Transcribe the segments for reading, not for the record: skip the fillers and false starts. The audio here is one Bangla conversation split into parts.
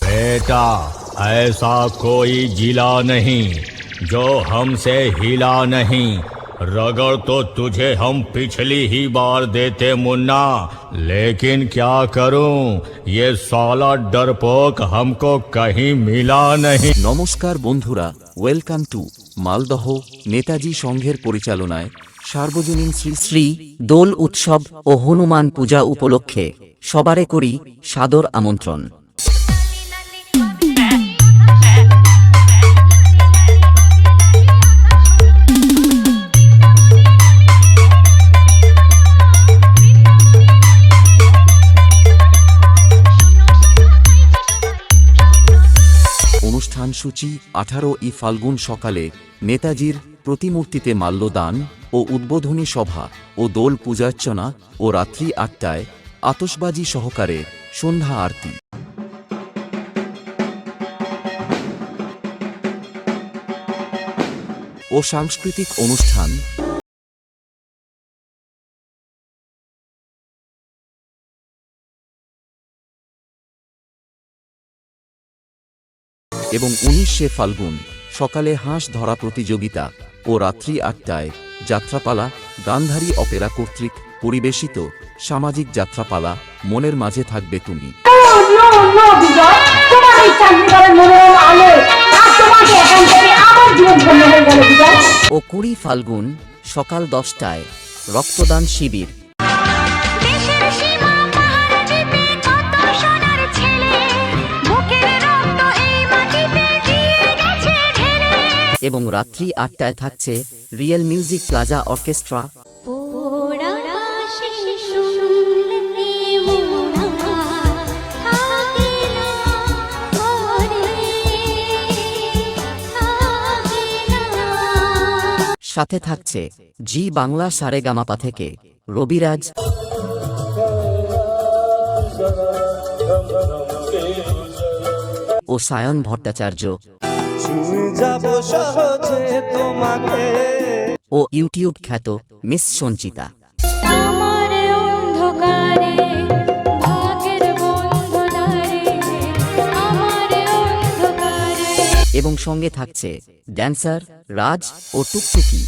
बेटा, ऐसा कोई जिला नहीं जो हमसे हिला नहीं। रगड़ तो तुझे हम पिछली ही बार देते मुन्ना, लेकिन क्या करूं, ये साला डरपोक हमको कहीं मिला नहीं। নমস্কার বন্ধুরা, ওয়েলকাম টু মালদহ নেতাজি সংঘের পরিচালনায় সার্বজনীন শ্রী শ্রী দোল উৎসব ও হনুমান পূজা উপলক্ষে সবারে করি সাদর আমন্ত্রণ। অনুষ্ঠানসূচি 18ই ফাল্গুন সকালে নেতাজির প্রতিমূর্তিতে মাল্যদান ও উদ্বোধনী সভা ও দোল পূজার্চনা ও রাত্রি 8টায় আতশবাজি সহকারে সন্ধ্যা আরতি। ও সাংস্কৃতিক অনুষ্ঠান এবং 19শে ফাল্গুন সকালে হাঁস ধরা প্রতিযোগিতা ও রাত্রি 8টায় যাত্রাপালা গান্ধারী অপেরা কর্তৃক পরিবেশিত সামাজিক যাত্রাপালা মনের মাঝে থাকবে তুমি। ও 20 ফাল্গুন সকাল 10টায় রক্তদান শিবির এবং রাত্রি 8টায় থাকছে রিয়েল মিউজিক প্লাজা অর্কেস্ট্রা। সাথে থাকছে জি বাংলা সারেগামাপা থেকে রবিরাজ ও সায়ন ভট্টাচার্য ও ইউটিউব খ্যাত মিস সঞ্চিতা। এবং সঙ্গে থাকছে ড্যান্সার রাজ ও টুকটুকি।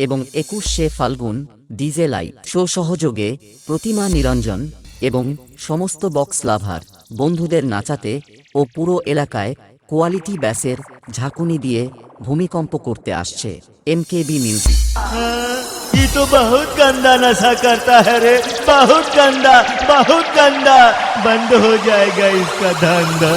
এবং 21শে ফাল্গুন ডিজে লাইট শো সহযোগে প্রতিমা নিরঞ্জন এবং সমস্ত বক্স লাভার বন্ধুদের নাচাতে ও পুরো এলাকায় কোয়ালিটি ব্যাসের ঝাঁকুনি দিয়ে ভূমিকম্প করতে আসছে এমকেবি মিউজিক। ये तो बहुत गंदा नशा करता है रे, बहुत गंदा। बंद हो जाएगा इसका धंधा।